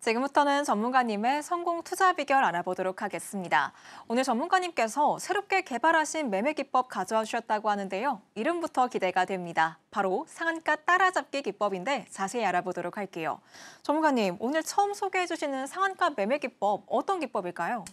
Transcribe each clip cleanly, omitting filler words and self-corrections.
지금부터는 전문가님의 성공 투자 비결 알아보도록 하겠습니다. 오늘 전문가님께서 새롭게 개발하신 매매 기법 가져와 주셨다고 하는데요. 이름부터 기대가 됩니다. 바로 상한가 따라잡기 기법인데 자세히 알아보도록 할게요. 전문가님, 오늘 처음 소개해 주시는 상한가 매매 기법 어떤 기법일까요?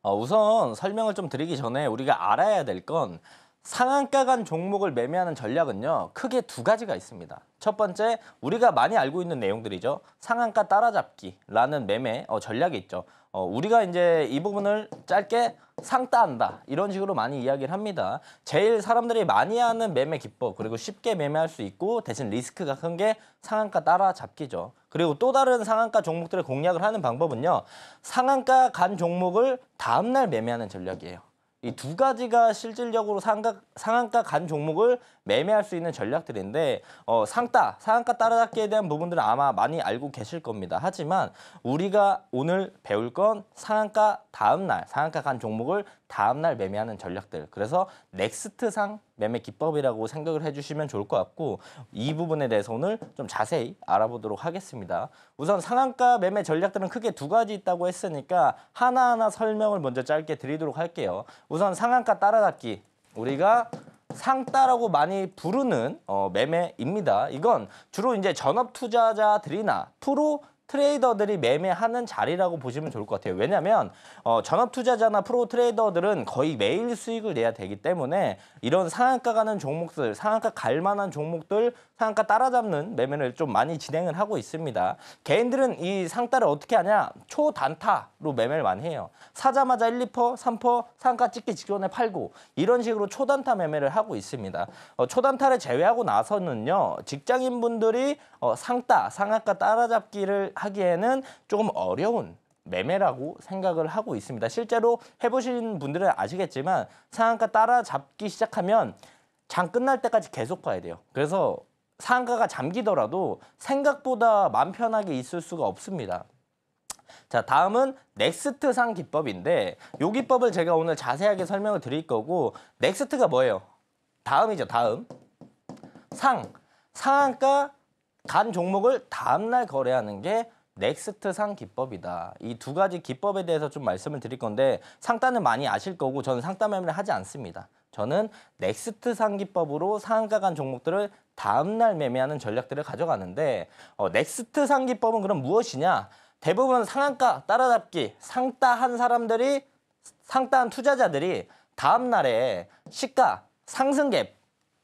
우선 설명을 좀 드리기 전에 우리가 알아야 될 건 상한가 간 종목을 매매하는 전략은요, 크게 두 가지가 있습니다. 첫 번째, 우리가 많이 알고 있는 내용들이죠. 상한가 따라잡기라는 매매 전략이 있죠. 우리가 이제 이 부분을 짧게 상따한다 이런 식으로 많이 이야기를 합니다. 제일 사람들이 많이 하는 매매 기법, 그리고 쉽게 매매할 수 있고 대신 리스크가 큰 게 상한가 따라잡기죠. 그리고 또 다른 상한가 종목들을 공략을 하는 방법은요, 상한가 간 종목을 다음날 매매하는 전략이에요. 이 두 가지가 실질적으로 상한가 간 종목을 매매할 수 있는 전략들인데 상한가 따라잡기에 대한 부분들은 아마 많이 알고 계실 겁니다. 하지만 우리가 오늘 배울 건 상한가 다음날, 상한가 간 종목을 다음날 매매하는 전략들. 그래서 넥스트상 매매 기법이라고 생각을 해주시면 좋을 것 같고 이 부분에 대해서 오늘 좀 자세히 알아보도록 하겠습니다. 우선 상한가 매매 전략들은 크게 두 가지 있다고 했으니까 하나하나 설명을 먼저 짧게 드리도록 할게요. 우선 상한가 따라잡기. 우리가 상따라고 많이 부르는 매매입니다. 이건 주로 이제 전업 투자자들이나 프로 트레이더들이 매매하는 자리라고 보시면 좋을 것 같아요. 왜냐하면 전업 투자자나 프로 트레이더들은 거의 매일 수익을 내야 되기 때문에 이런 상한가 가는 종목들, 상한가 갈 만한 종목들, 상한가 따라잡는 매매를 좀 많이 진행을 하고 있습니다. 개인들은 이 상따를 어떻게 하냐? 초단타로 매매를 많이 해요. 사자마자 1, 2%, 3% 상한가 찍기 직전에 팔고 이런 식으로 초단타 매매를 하고 있습니다. 초단타를 제외하고 나서는요, 직장인분들이 상한가 따라잡기를 하기에는 조금 어려운 매매라고 생각을 하고 있습니다. 실제로 해보신 분들은 아시겠지만 상한가 따라잡기 시작하면 장 끝날 때까지 계속 봐야 돼요. 그래서 상한가가 잠기더라도 생각보다 마음 편하게 있을 수가 없습니다. 자, 다음은 넥스트상 기법인데 이 기법을 제가 오늘 자세하게 설명을 드릴 거고, 넥스트가 뭐예요? 다음이죠, 다음. 상한가 간 종목을 다음날 거래하는 게 넥스트상 기법이다. 이 두 가지 기법에 대해서 좀 말씀을 드릴 건데 상따는 많이 아실 거고 저는 상따 매매를 하지 않습니다. 저는 넥스트상 기법으로 상한가 간 종목들을 다음날 매매하는 전략들을 가져가는데 넥스트상 기법은 그럼 무엇이냐? 대부분 상한가 따라잡기, 상따한 사람들이, 상따한 투자자들이 다음날에 시가 상승 갭,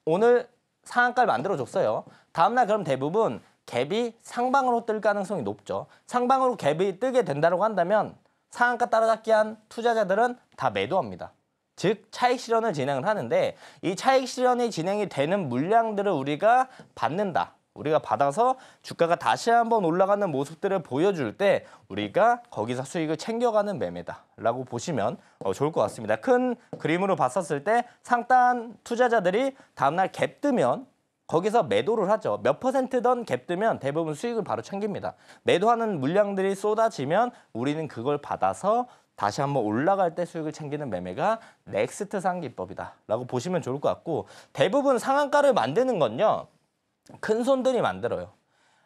오늘 상한가를 만들어줬어요. 다음날 그럼 대부분 갭이 상방으로 뜰 가능성이 높죠. 상방으로 갭이 뜨게 된다고 한다면 상한가 따라잡기 한 투자자들은 다 매도합니다. 즉 차익 실현을 진행을 하는데 이 차익 실현이 진행이 되는 물량들을 우리가 받는다. 우리가 받아서 주가가 다시 한번 올라가는 모습들을 보여줄 때 우리가 거기서 수익을 챙겨가는 매매다라고 보시면 좋을 것 같습니다. 큰 그림으로 봤었을 때 상따한 투자자들이 다음날 갭 뜨면 거기서 매도를 하죠. 몇 %던 갭 뜨면 대부분 수익을 바로 챙깁니다. 매도하는 물량들이 쏟아지면 우리는 그걸 받아서 다시 한번 올라갈 때 수익을 챙기는 매매가 넥스트상 기법이다라고 보시면 좋을 것 같고, 대부분 상한가를 만드는 건요, 큰 손들이 만들어요.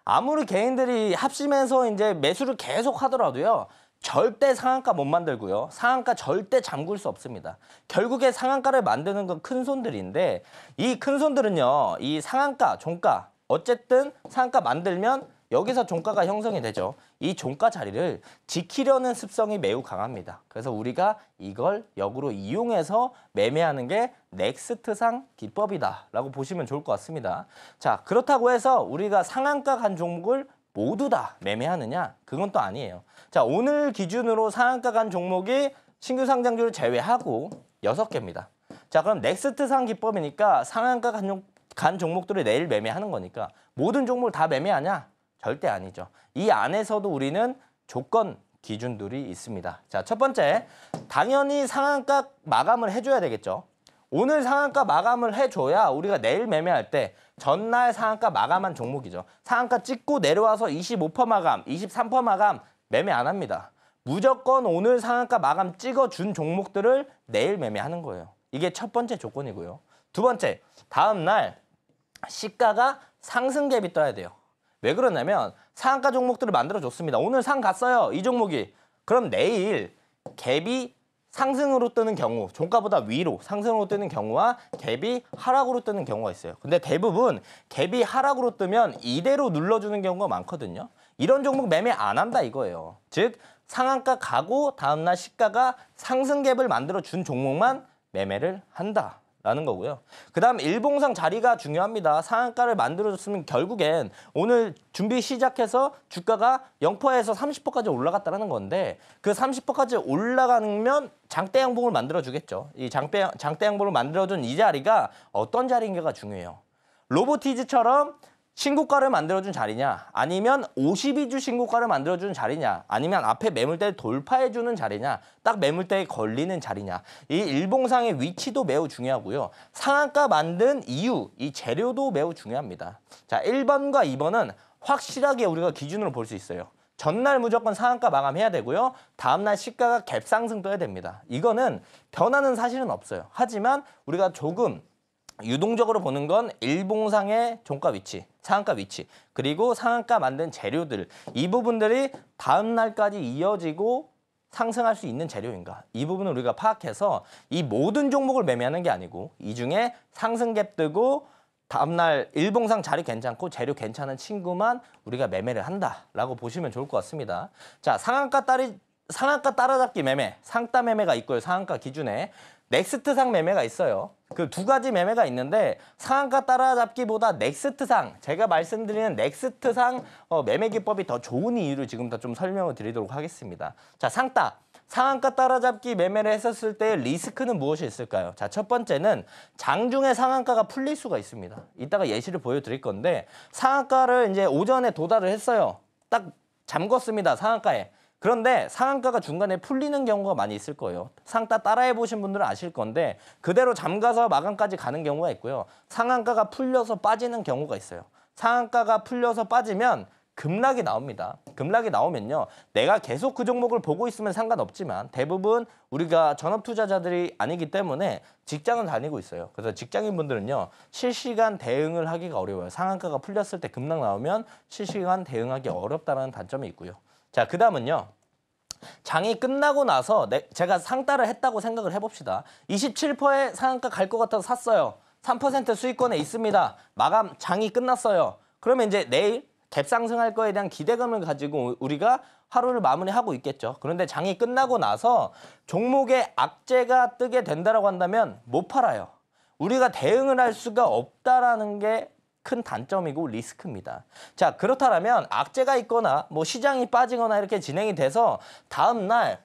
아무리 개인들이 합심해서 이제 매수를 계속 하더라도요, 절대 상한가 못 만들고요. 상한가 절대 잠글 수 없습니다. 결국에 상한가를 만드는 건 큰 손들인데 이 큰 손들은요, 이 상한가, 종가, 어쨌든 상한가 만들면 여기서 종가가 형성이 되죠. 이 종가 자리를 지키려는 습성이 매우 강합니다. 그래서 우리가 이걸 역으로 이용해서 매매하는 게 넥스트상 기법이다라고 보시면 좋을 것 같습니다. 자, 그렇다고 해서 우리가 상한가 간 종목을 모두 다 매매하느냐? 그건 또 아니에요. 자, 오늘 기준으로 상한가 간 종목이 신규 상장주를 제외하고 6개입니다. 자, 그럼 넥스트상 기법이니까 상한가 간 종목들을 내일 매매하는 거니까 모든 종목을 다 매매하냐? 절대 아니죠. 이 안에서도 우리는 조건 기준들이 있습니다. 자, 첫 번째, 당연히 상한가 마감을 해줘야 되겠죠. 오늘 상한가 마감을 해줘야 우리가 내일 매매할 때 전날 상한가 마감한 종목이죠. 상한가 찍고 내려와서 25% 마감, 23% 마감 매매 안 합니다. 무조건 오늘 상한가 마감 찍어준 종목들을 내일 매매하는 거예요. 이게 첫 번째 조건이고요. 두 번째, 다음날 시가가 상승 갭이 떠야 돼요. 왜 그러냐면 상한가 종목들을 만들어줬습니다. 오늘 상 갔어요. 이 종목이. 그럼 내일 갭이 상승으로 뜨는 경우, 종가보다 위로 상승으로 뜨는 경우와 갭이 하락으로 뜨는 경우가 있어요. 근데 대부분 갭이 하락으로 뜨면 이대로 눌러주는 경우가 많거든요. 이런 종목 매매 안 한다 이거예요. 즉 상한가 가고 다음날 시가가 상승 갭을 만들어준 종목만 매매를 한다. 라는 거고요. 그 다음 일봉상 자리가 중요합니다. 상한가를 만들어줬으면 결국엔 오늘 준비 시작해서 주가가 0%에서 30%까지 올라갔다는 건데 그 30%까지 올라가면 장대 양봉을 만들어주겠죠. 이 장대 양봉을 만들어준 이 자리가 어떤 자리인가가 중요해요. 로보티즈처럼 신고가를 만들어준 자리냐 아니면 52주 신고가를 만들어준 자리냐 아니면 앞에 매물대를 돌파해주는 자리냐 딱 매물대에 걸리는 자리냐 이 일봉상의 위치도 매우 중요하고요. 상한가 만든 이유, 이 재료도 매우 중요합니다. 자, 1번과 2번은 확실하게 우리가 기준으로 볼 수 있어요. 전날 무조건 상한가 마감해야 되고요. 다음날 시가가 갭 상승 떠야 됩니다. 이거는 변하는 사실은 없어요. 하지만 우리가 조금 유동적으로 보는 건 일봉상의 종가 위치, 상한가 위치, 그리고 상한가 만든 재료들 이 부분들이 다음 날까지 이어지고 상승할 수 있는 재료인가 이 부분을 우리가 파악해서 이 모든 종목을 매매하는 게 아니고 이 중에 상승 갭 뜨고 다음날 일봉상 자리 괜찮고 재료 괜찮은 친구만 우리가 매매를 한다라고 보시면 좋을 것 같습니다. 자, 상한가 따라잡기 매매, 상따 매매가 있고요. 상한가 기준에 넥스트상 매매가 있어요. 그 두 가지 매매가 있는데 상한가 따라잡기보다 넥스트상, 제가 말씀드리는 넥스트상 매매 기법이 더 좋은 이유를 지금부터 좀 설명을 드리도록 하겠습니다. 자, 상한가 따라잡기 매매를 했었을 때 리스크는 무엇이 있을까요? 자, 첫 번째는 장중에 상한가가 풀릴 수가 있습니다. 이따가 예시를 보여드릴 건데 상한가를 이제 오전에 도달을 했어요. 딱 잠궜습니다. 상한가에. 그런데 상한가가 중간에 풀리는 경우가 많이 있을 거예요. 상따 따라해 보신 분들은 아실 건데 그대로 잠가서 마감까지 가는 경우가 있고요. 상한가가 풀려서 빠지는 경우가 있어요. 상한가가 풀려서 빠지면 급락이 나옵니다. 급락이 나오면요. 내가 계속 그 종목을 보고 있으면 상관없지만 대부분 우리가 전업 투자자들이 아니기 때문에 직장을 다니고 있어요. 그래서 직장인분들은요. 실시간 대응을 하기가 어려워요. 상한가가 풀렸을 때 급락 나오면 실시간 대응하기 어렵다는 단점이 있고요. 자, 그 다음은요. 장이 끝나고 나서 제가 상따를 했다고 생각을 해봅시다. 27%에 상한가 갈 것 같아서 샀어요. 3% 수익권에 있습니다. 마감 장이 끝났어요. 그러면 이제 내일 갭 상승할 거에 대한 기대감을 가지고 우리가 하루를 마무리하고 있겠죠. 그런데 장이 끝나고 나서 종목에 악재가 뜨게 된다고 한다면 못 팔아요. 우리가 대응을 할 수가 없다라는 게 큰 단점이고 리스크입니다. 자, 그렇다면 악재가 있거나 뭐 시장이 빠지거나 이렇게 진행이 돼서 다음 날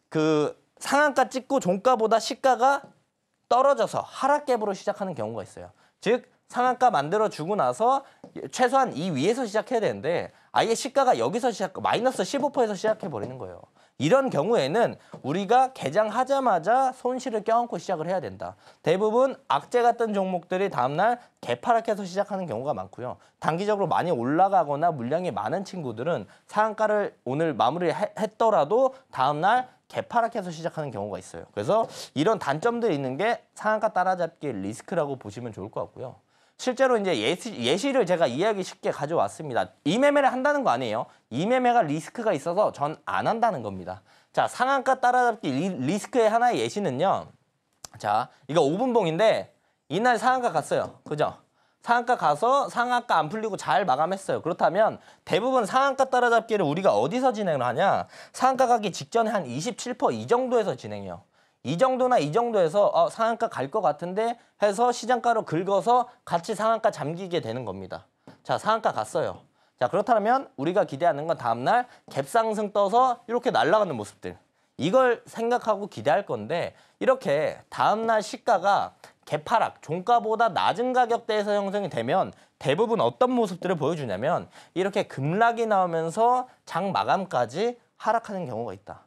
그 상한가 찍고 종가보다 시가가 떨어져서 하락갭으로 시작하는 경우가 있어요. 즉 상한가 만들어 주고 나서 최소한 이 위에서 시작해야 되는데 아예 시가가 여기서 마이너스 15%에서 시작해 버리는 거예요. 이런 경우에는 우리가 개장하자마자 손실을 껴안고 시작을 해야 된다. 대부분 악재 같은 종목들이 다음날 개파락해서 시작하는 경우가 많고요. 단기적으로 많이 올라가거나 물량이 많은 친구들은 상한가를 오늘 마무리했더라도 다음날 개파락해서 시작하는 경우가 있어요. 그래서 이런 단점들이 있는 게 상한가 따라잡기의 리스크라고 보시면 좋을 것 같고요. 실제로 이제 예시를 제가 이해하기 쉽게 가져왔습니다. 이 매매를 한다는 거 아니에요. 이 매매가 리스크가 있어서 전 안 한다는 겁니다. 자, 상한가 따라잡기 리스크의 하나의 예시는요. 자, 이거 5분봉인데 이날 상한가 갔어요. 그죠? 상한가 가서 상한가 안 풀리고 잘 마감했어요. 그렇다면 대부분 상한가 따라잡기를 우리가 어디서 진행을 하냐? 상한가 가기 직전에 한 27%이 정도에서 진행해요. 이 정도나 이 정도에서 상한가 갈 것 같은데 해서 시장가로 긁어서 같이 상한가 잠기게 되는 겁니다. 자, 상한가 갔어요. 자, 그렇다면 우리가 기대하는 건 다음날 갭상승 떠서 이렇게 날아가는 모습들. 이걸 생각하고 기대할 건데 이렇게 다음날 시가가 개파락, 종가보다 낮은 가격대에서 형성이 되면 대부분 어떤 모습들을 보여주냐면 이렇게 급락이 나오면서 장 마감까지 하락하는 경우가 있다.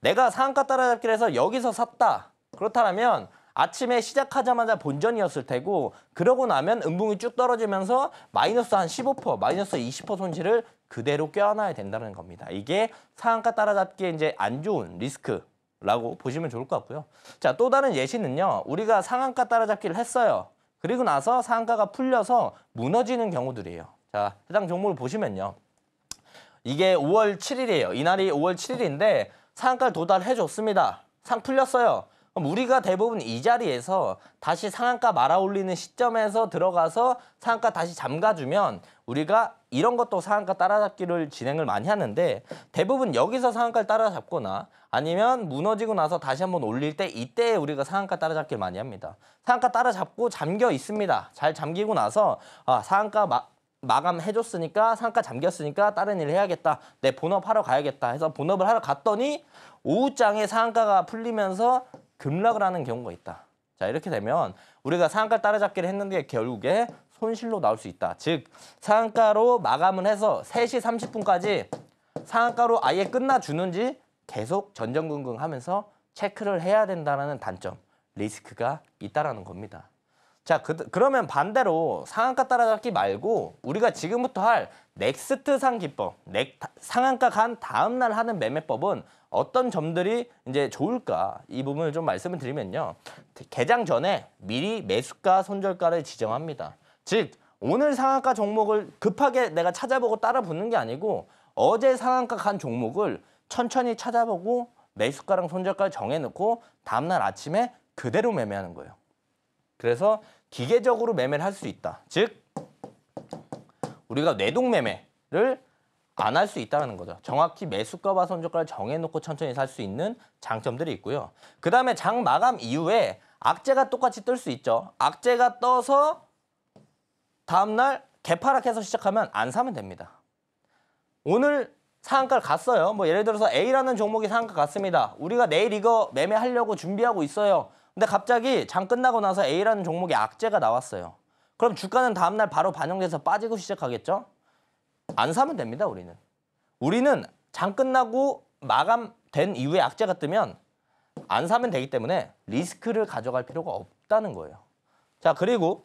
내가 상한가 따라잡기를 해서 여기서 샀다. 그렇다면 아침에 시작하자마자 본전이었을 테고 그러고 나면 음봉이 쭉 떨어지면서 마이너스 한 15%, 마이너스 20% 손실을 그대로 껴안아야 된다는 겁니다. 이게 상한가 따라잡기에 이제 안 좋은 리스크라고 보시면 좋을 것 같고요. 자, 또 다른 예시는요. 우리가 상한가 따라잡기를 했어요. 그리고 나서 상한가가 풀려서 무너지는 경우들이에요. 자, 해당 종목을 보시면요. 이게 5월 7일이에요. 이날이 5월 7일인데 상한가를 도달해줬습니다. 상 풀렸어요. 그럼 우리가 대부분 이 자리에서 다시 상한가 말아 올리는 시점에서 들어가서 상한가 다시 잠가주면 우리가 이런 것도 상한가 따라잡기를 진행을 많이 하는데 대부분 여기서 상한가를 따라잡거나 아니면 무너지고 나서 다시 한번 올릴 때 이때 우리가 상한가 따라잡기를 많이 합니다. 상한가 따라잡고 잠겨 있습니다. 잘 잠기고 나서 상한가 마감해줬으니까 상한가 잠겼으니까 다른 일을 해야겠다. 내 본업하러 가야겠다 해서 본업을 하러 갔더니 오후장에 상한가가 풀리면서 급락을 하는 경우가 있다. 자, 이렇게 되면 우리가 상한가를 따라잡기를 했는데 결국에 손실로 나올 수 있다. 즉 상한가로 마감을 해서 3시 30분까지 상한가로 아예 끝나주는지 계속 전전긍긍 하면서 체크를 해야 된다는 단점, 리스크가 있다라는 겁니다. 자, 그러면 반대로 상한가 따라잡기 말고 우리가 지금부터 할 넥스트상 기법, 상한가 간 다음 날 하는 매매법은 어떤 점들이 이제 좋을까? 이 부분을 좀 말씀을 드리면요. 개장 전에 미리 매수가, 손절가를 지정합니다. 즉, 오늘 상한가 종목을 급하게 내가 찾아보고 따라 붙는 게 아니고 어제 상한가 간 종목을 천천히 찾아보고 매수가랑 손절가를 정해놓고 다음날 아침에 그대로 매매하는 거예요. 그래서 기계적으로 매매를 할 수 있다. 즉 우리가 뇌동 매매를 안 할 수 있다는 거죠. 정확히 매수가와 손절가를 정해놓고 천천히 살 수 있는 장점들이 있고요. 그 다음에 장 마감 이후에 악재가 똑같이 뜰 수 있죠. 악재가 떠서 다음날 개파락해서 시작하면 안 사면 됩니다. 오늘 상한가를 갔어요. 뭐 예를 들어서 A라는 종목이 상한가 갔습니다. 우리가 내일 이거 매매하려고 준비하고 있어요. 근데 갑자기 장 끝나고 나서 A라는 종목에 악재가 나왔어요. 그럼 주가는 다음날 바로 반영돼서 빠지고 시작하겠죠? 안 사면 됩니다, 우리는. 우리는 장 끝나고 마감된 이후에 악재가 뜨면 안 사면 되기 때문에 리스크를 가져갈 필요가 없다는 거예요. 자, 그리고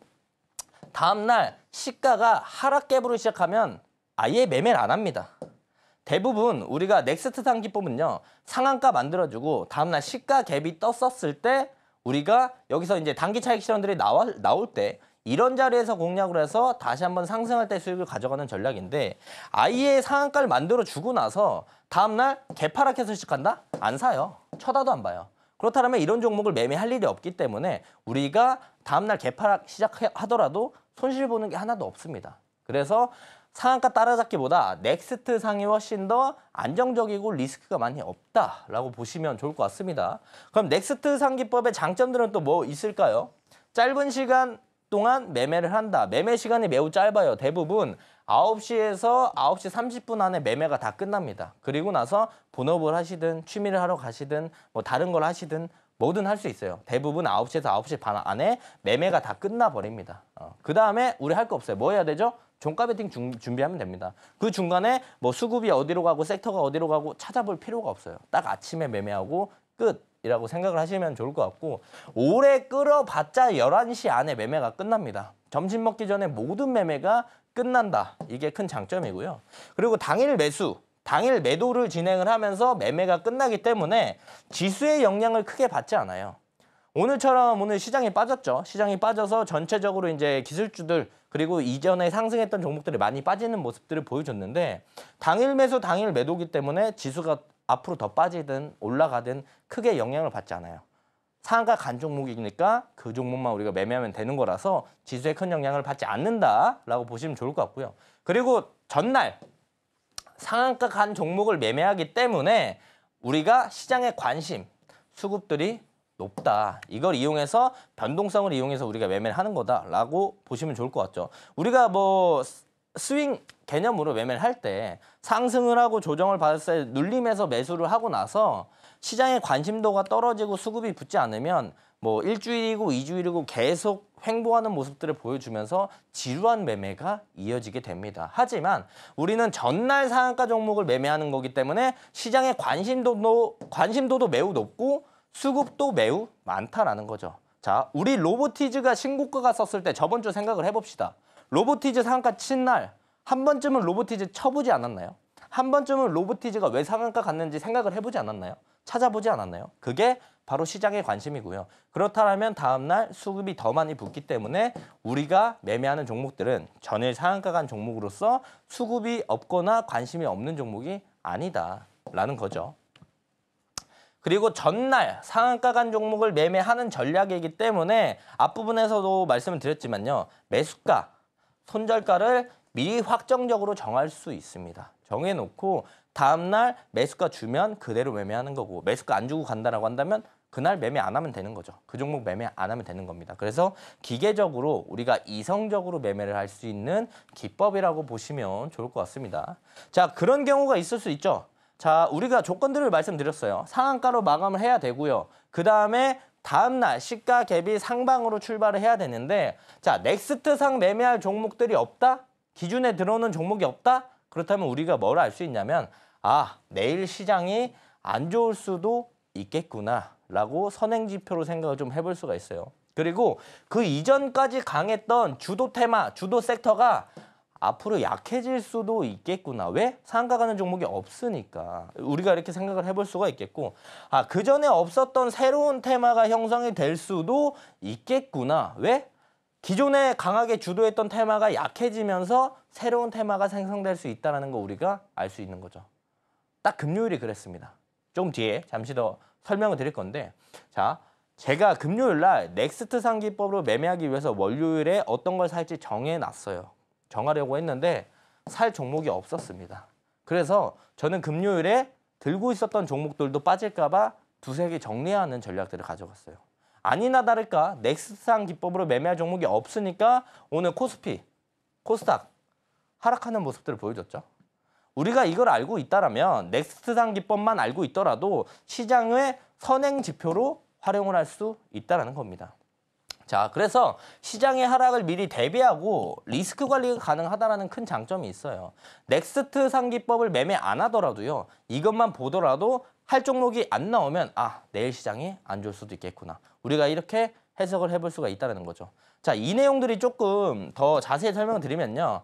다음날 시가가 하락 갭으로 시작하면 아예 매매를 안 합니다. 대부분 우리가 넥스트 상기법은요, 상한가 만들어주고 다음날 시가 갭이 떴었을 때 우리가 여기서 이제 단기 차익 실현들이 나올 때 이런 자리에서 공략을 해서 다시 한번 상승할 때 수익을 가져가는 전략인데 아예 상한가를 만들어 주고 나서 다음날 개파락해서 시작한다? 안 사요. 쳐다도 안 봐요. 그렇다면 이런 종목을 매매할 일이 없기 때문에 우리가 다음날 개파락 시작하더라도 손실 보는 게 하나도 없습니다. 그래서 상한가 따라잡기보다 넥스트 상이 훨씬 더 안정적이고 리스크가 많이 없다라고 보시면 좋을 것 같습니다. 그럼 넥스트 상기법의 장점들은 또 뭐 있을까요? 짧은 시간 동안 매매를 한다. 매매 시간이 매우 짧아요. 대부분 9시에서 9시 30분 안에 매매가 다 끝납니다. 그리고 나서 본업을 하시든 취미를 하러 가시든 뭐 다른 걸 하시든 뭐든 할 수 있어요. 대부분 9시에서 9시 반 안에 매매가 다 끝나버립니다. 그 다음에 우리 할 거 없어요. 뭐 해야 되죠? 종가 베팅 준비하면 됩니다. 그 중간에 뭐 수급이 어디로 가고 섹터가 어디로 가고 찾아볼 필요가 없어요. 딱 아침에 매매하고 끝이라고 생각을 하시면 좋을 것 같고 오래 끌어봤자 11시 안에 매매가 끝납니다. 점심 먹기 전에 모든 매매가 끝난다. 이게 큰 장점이고요. 그리고 당일 매수, 당일 매도를 진행을 하면서 매매가 끝나기 때문에 지수의 영향을 크게 받지 않아요. 오늘처럼 오늘 시장이 빠졌죠. 시장이 빠져서 전체적으로 이제 기술주들 그리고 이전에 상승했던 종목들이 많이 빠지는 모습들을 보여줬는데 당일 매수, 당일 매도기 때문에 지수가 앞으로 더 빠지든 올라가든 크게 영향을 받지 않아요. 상한가 간 종목이니까 그 종목만 우리가 매매하면 되는 거라서 지수에 큰 영향을 받지 않는다라고 보시면 좋을 것 같고요. 그리고 전날 상한가 간 종목을 매매하기 때문에 우리가 시장의 관심, 수급들이 높다. 이걸 이용해서 변동성을 이용해서 우리가 매매를 하는 거다라고 보시면 좋을 것 같죠. 우리가 뭐 스윙 개념으로 매매를 할 때 상승을 하고 조정을 받았을 때 눌림에서 매수를 하고 나서 시장의 관심도가 떨어지고 수급이 붙지 않으면 뭐 일주일이고 이주일이고 계속 횡보하는 모습들을 보여주면서 지루한 매매가 이어지게 됩니다. 하지만 우리는 전날 상한가 종목을 매매하는 거기 때문에 시장의 관심도도 매우 높고 수급도 매우 많다라는 거죠. 자, 우리 로보티즈가 신고가가 썼을 때 저번 주 생각을 해봅시다. 로보티즈 상한가 친 날 한 번쯤은 로보티즈 쳐보지 않았나요? 한 번쯤은 로보티즈가 왜 상한가 갔는지 생각을 해보지 않았나요? 찾아보지 않았나요? 그게 바로 시장의 관심이고요. 그렇다면 다음날 수급이 더 많이 붙기 때문에 우리가 매매하는 종목들은 전일 상한가 간 종목으로서 수급이 없거나 관심이 없는 종목이 아니다라는 거죠. 그리고 전날 상한가 간 종목을 매매하는 전략이기 때문에 앞부분에서도 말씀을 드렸지만요. 매수가, 손절가를 미리 확정적으로 정할 수 있습니다. 정해놓고 다음날 매수가 주면 그대로 매매하는 거고 매수가 안 주고 간다라고 한다면 그날 매매 안 하면 되는 거죠. 그 종목 매매 안 하면 되는 겁니다. 그래서 기계적으로 우리가 이성적으로 매매를 할 수 있는 기법이라고 보시면 좋을 것 같습니다. 자, 그런 경우가 있을 수 있죠. 자, 우리가 조건들을 말씀드렸어요. 상한가로 마감을 해야 되고요. 그 다음에 다음날 시가 갭이 상방으로 출발을 해야 되는데 자, 넥스트상 매매할 종목들이 없다? 기준에 들어오는 종목이 없다? 그렇다면 우리가 뭘 알 수 있냐면 내일 시장이 안 좋을 수도 있겠구나 라고 선행지표로 생각을 좀 해볼 수가 있어요. 그리고 그 이전까지 강했던 주도 테마, 주도 섹터가 앞으로 약해질 수도 있겠구나. 왜? 상한가 가는 종목이 없으니까. 우리가 이렇게 생각을 해볼 수가 있겠고 그 전에 없었던 새로운 테마가 형성이 될 수도 있겠구나. 왜? 기존에 강하게 주도했던 테마가 약해지면서 새로운 테마가 생성될 수 있다는 거 우리가 알 수 있는 거죠. 딱 금요일이 그랬습니다. 좀 뒤에 잠시 더 설명을 드릴 건데 자, 제가 금요일 날 넥스트 상기법으로 매매하기 위해서 월요일에 어떤 걸 살지 정해놨어요. 정하려고 했는데 살 종목이 없었습니다. 그래서 저는 금요일에 들고 있었던 종목들도 빠질까 봐 두세 개 정리하는 전략들을 가져갔어요. 아니나 다를까 넥스트상 기법으로 매매할 종목이 없으니까 오늘 코스피, 코스닥 하락하는 모습들을 보여줬죠. 우리가 이걸 알고 있다라면 넥스트상 기법만 알고 있더라도 시장의 선행 지표로 활용을 할 수 있다는 겁니다. 자, 그래서 시장의 하락을 미리 대비하고 리스크 관리가 가능하다는 큰 장점이 있어요. 넥스트 상기법을 매매 안 하더라도요. 이것만 보더라도 할 종목이 안 나오면 내일 시장이 안 좋을 수도 있겠구나. 우리가 이렇게 해석을 해볼 수가 있다는 거죠. 자, 이 내용들이 조금 더 자세히 설명을 드리면요.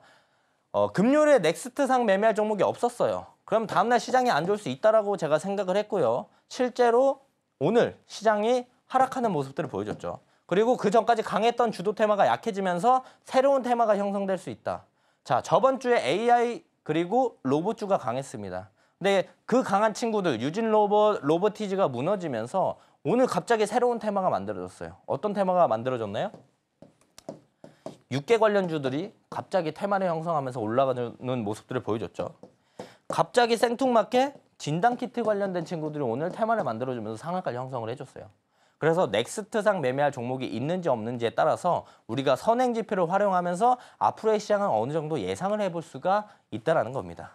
금요일에 넥스트상 매매할 종목이 없었어요. 그럼 다음날 시장이 안 좋을 수 있다라고 제가 생각을 했고요. 실제로 오늘 시장이 하락하는 모습들을 보여줬죠. 그리고 그 전까지 강했던 주도 테마가 약해지면서 새로운 테마가 형성될 수 있다. 자, 저번 주에 AI 그리고 로봇주가 강했습니다. 근데 그 강한 친구들 유진 로보티즈가 무너지면서 오늘 갑자기 새로운 테마가 만들어졌어요. 어떤 테마가 만들어졌나요? 육계 관련주들이 갑자기 테마를 형성하면서 올라가는 모습들을 보여줬죠. 갑자기 생뚱맞게 진단키트 관련된 친구들이 오늘 테마를 만들어주면서 상한가를 형성을 해줬어요. 그래서 넥스트상 매매할 종목이 있는지 없는지에 따라서 우리가 선행지표를 활용하면서 앞으로의 시장은 어느 정도 예상을 해볼 수가 있다는 겁니다.